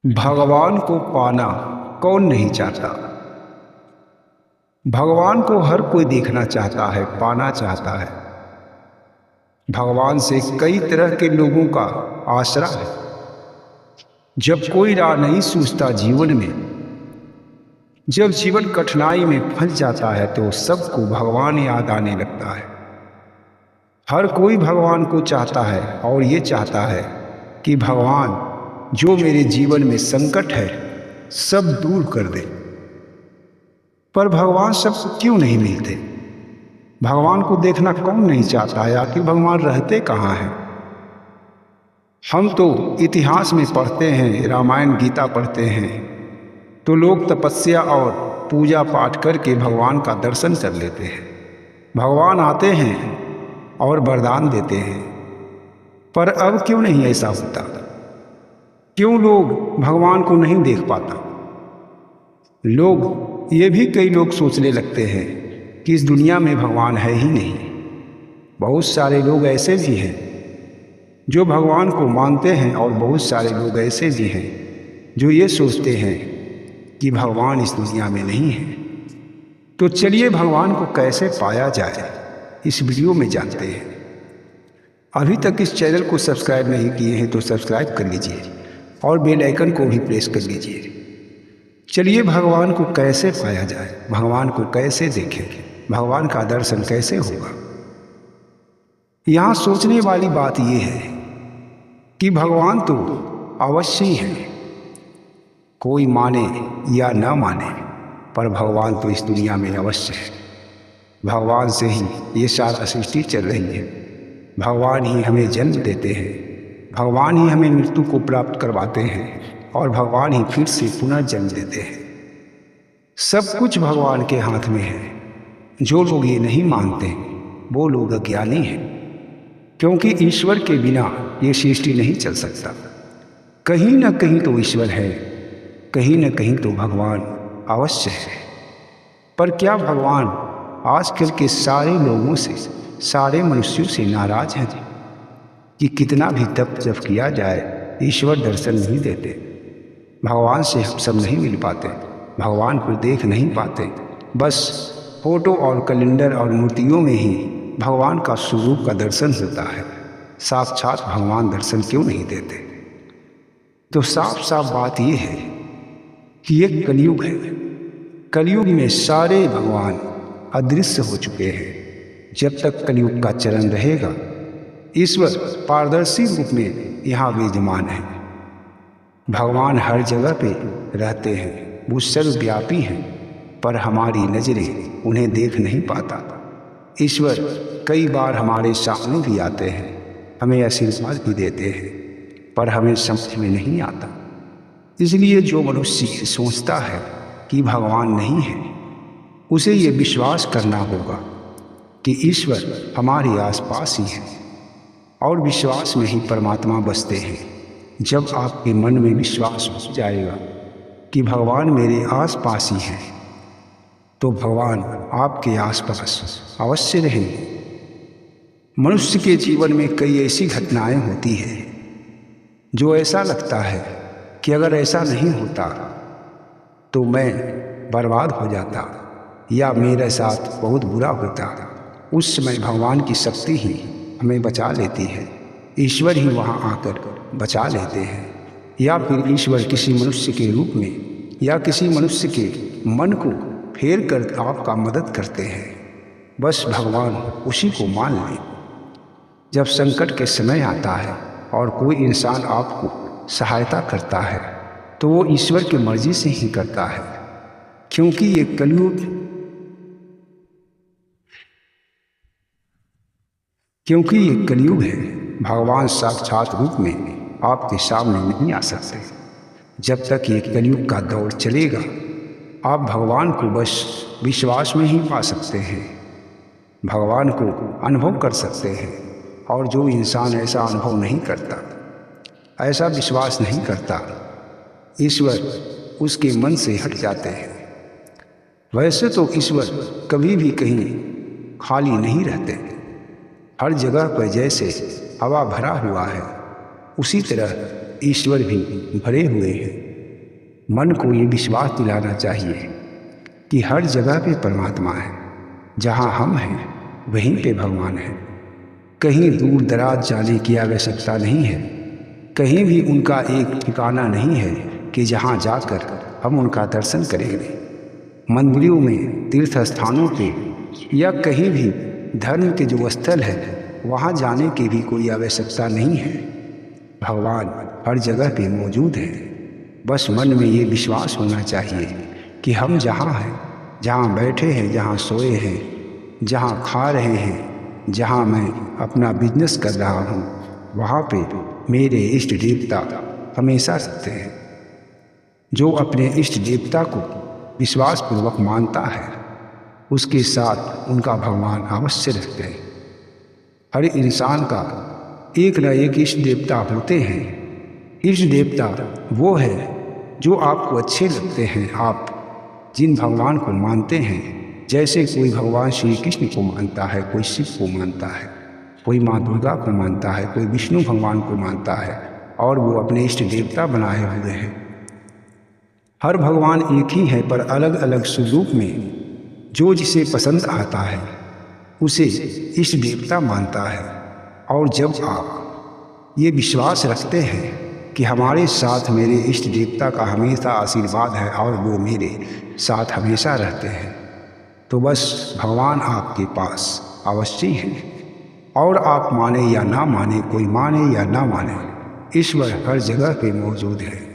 भगवान को पाना कौन नहीं चाहता। भगवान को हर कोई देखना चाहता है, पाना चाहता है। भगवान से कई तरह के लोगों का आसरा है। जब कोई राह नहीं सूझता जीवन में, जब जीवन कठिनाई में फंस जाता है, तो सबको भगवान याद आने लगता है। हर कोई भगवान को चाहता है और ये चाहता है कि भगवान जो मेरे जीवन में संकट है सब दूर कर दे। पर भगवान सबको क्यों नहीं मिलते? भगवान को देखना कौन नहीं चाहता है? आखिर भगवान रहते कहाँ हैं? हम तो इतिहास में पढ़ते हैं, रामायण गीता पढ़ते हैं, तो लोग तपस्या और पूजा पाठ करके भगवान का दर्शन कर लेते हैं। भगवान आते हैं और वरदान देते हैं। पर अब क्यों नहीं ऐसा होता? क्यों लोग भगवान को नहीं देख पाता? ये भी कई लोग सोचने लगते हैं कि इस दुनिया में भगवान है ही नहीं। बहुत सारे लोग ऐसे भी हैं जो भगवान को मानते हैं, और बहुत सारे लोग ऐसे भी हैं जो ये सोचते हैं कि भगवान इस दुनिया में नहीं है। तो चलिए भगवान को कैसे पाया जाए, इस वीडियो में जानते हैं। अभी तक इस चैनल को सब्सक्राइब नहीं किए हैं तो सब्सक्राइब कर लीजिए और बेल आइकन को भी प्रेस कर लीजिए। चलिए भगवान को कैसे पाया जाए, भगवान को कैसे देखें, भगवान का दर्शन कैसे होगा। यहाँ सोचने वाली बात यह है कि भगवान तो अवश्य ही है, कोई माने या न माने, पर भगवान तो इस दुनिया में अवश्य है। भगवान से ही ये सारा सृष्टि चल रही है। भगवान ही हमें जन्म देते हैं, भगवान ही हमें मृत्यु को प्राप्त करवाते हैं, और भगवान ही फिर से पुनर्जन्म देते हैं। सब कुछ भगवान के हाथ में है। जो लोग ये नहीं मानते वो लोग अज्ञानी हैं, क्योंकि ईश्वर के बिना ये सृष्टि नहीं चल सकता। कहीं न कहीं तो ईश्वर है, कहीं न कहीं तो भगवान अवश्य है। पर क्या भगवान आजकल के सारे लोगों से, सारे मनुष्यों से नाराज हैं कि कितना भी तप जप किया जाए ईश्वर दर्शन नहीं देते? भगवान से हम सब नहीं मिल पाते, भगवान को देख नहीं पाते। बस फोटो और कैलेंडर और मूर्तियों में ही भगवान का स्वरूप का दर्शन होता है। साक्षात भगवान दर्शन क्यों नहीं देते? तो साफ साफ बात यह है कि ये कलयुग है। कलयुग में सारे भगवान अदृश्य हो चुके हैं। जब तक कलयुग का चरण रहेगा, ईश्वर पारदर्शी रूप में यहाँ विद्यमान है। भगवान हर जगह पे रहते हैं, वो सर्वव्यापी हैं, पर हमारी नज़रें उन्हें देख नहीं पाता। ईश्वर कई बार हमारे सामने भी आते हैं, हमें आशीर्वाद भी देते हैं, पर हमें समझ में नहीं आता। इसलिए जो मनुष्य सोचता है कि भगवान नहीं है, उसे ये विश्वास करना होगा कि ईश्वर हमारे आसपास ही है, और विश्वास में ही परमात्मा बसते हैं। जब आपके मन में विश्वास हो जाएगा कि भगवान मेरे आसपास ही हैं, तो भगवान आपके आसपास अवश्य रहेंगे। मनुष्य के जीवन में कई ऐसी घटनाएं होती हैं जो ऐसा लगता है कि अगर ऐसा नहीं होता तो मैं बर्बाद हो जाता, या मेरे साथ बहुत बुरा होता। उस समय भगवान की शक्ति ही हमें बचा लेती है। ईश्वर ही वहाँ आकर बचा लेते हैं, या फिर ईश्वर किसी मनुष्य के रूप में या किसी मनुष्य के मन को फेर कर आपका मदद करते हैं। बस भगवान उसी को मान लें। जब संकट के समय आता है और कोई इंसान आपको सहायता करता है, तो वो ईश्वर की मर्जी से ही करता है, क्योंकि ये कलयुग है। भगवान साक्षात रूप में आपके सामने नहीं आ सकते। जब तक ये कलयुग का दौर चलेगा, आप भगवान को बस विश्वास में ही पा सकते हैं, भगवान को अनुभव कर सकते हैं। और जो इंसान ऐसा अनुभव नहीं करता, ऐसा विश्वास नहीं करता, ईश्वर उसके मन से हट जाते हैं। वैसे तो ईश्वर कभी भी कहीं खाली नहीं रहते। हर जगह पर जैसे हवा भरा हुआ है, उसी तरह ईश्वर भी भरे हुए हैं। मन को ये विश्वास दिलाना चाहिए कि हर जगह पे परमात्मा है। जहाँ हम हैं वहीं पे भगवान है। कहीं दूर दराज जाने की आवश्यकता नहीं है। कहीं भी उनका एक ठिकाना नहीं है कि जहाँ जाकर हम उनका दर्शन करेंगे। मंदिरों में, तीर्थ स्थानों पे या कहीं भी धर्म के जो स्थल है वहाँ जाने की भी कोई आवश्यकता नहीं है। भगवान हर जगह पे मौजूद है। बस मन में ये विश्वास होना चाहिए कि हम जहाँ हैं, जहाँ बैठे हैं, जहाँ सोए हैं, जहाँ खा रहे हैं, जहाँ मैं अपना बिजनेस कर रहा हूँ, वहाँ पे मेरे इष्ट देवता हमेशा रहते हैं। जो अपने इष्ट देवता को विश्वासपूर्वक मानता है उसके साथ उनका भगवान अवश्य रहते हैं। हर इंसान का एक न एक इष्ट देवता होते हैं। इष्ट देवता वो है जो आपको अच्छे लगते हैं। आप जिन भगवान को मानते हैं, जैसे कोई भगवान श्री कृष्ण को मानता है, कोई शिव को मानता है, कोई माँ दुर्गा को मानता है, कोई विष्णु भगवान को मानता है और वो अपने इष्ट देवता बनाए हुए हैं। हर भगवान एक ही है पर अलग अलग स्वरूप में। जो जिसे पसंद आता है उसे इष्ट देवता मानता है। और जब आप ये विश्वास रखते हैं कि हमारे साथ मेरे इष्ट देवता का हमेशा आशीर्वाद है और वो मेरे साथ हमेशा रहते हैं, तो बस भगवान आपके पास अवश्य हैं। और आप माने या ना माने, कोई माने या ना माने, ईश्वर हर जगह पे मौजूद है।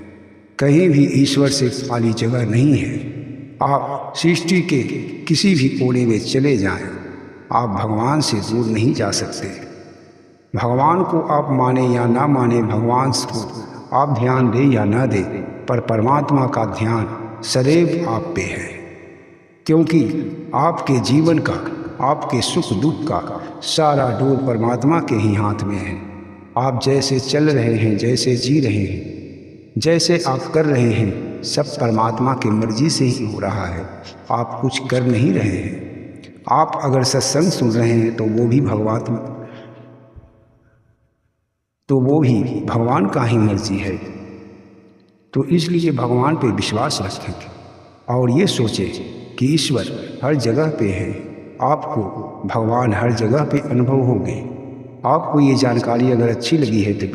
कहीं भी ईश्वर से खाली जगह नहीं है। आप सृष्टि के किसी भी कोने में चले जाएं, आप भगवान से दूर नहीं जा सकते। भगवान को आप माने या ना माने, भगवान को आप ध्यान दें या ना दें, पर परमात्मा का ध्यान सदैव आप पे है। क्योंकि आपके जीवन का, आपके सुख दुख का सारा डोर परमात्मा के ही हाथ में है। आप जैसे चल रहे हैं, जैसे जी रहे हैं, जैसे आप कर रहे हैं, सब परमात्मा की मर्जी से ही हो रहा है। आप कुछ कर नहीं रहे हैं। आप अगर सत्संग सुन रहे हैं तो वो भी भगवान का ही मर्जी है। तो इसलिए भगवान पे विश्वास रखें और ये सोचें कि ईश्वर हर जगह पे है। आपको भगवान हर जगह पे अनुभव होंगे। आपको ये जानकारी अगर अच्छी लगी है तो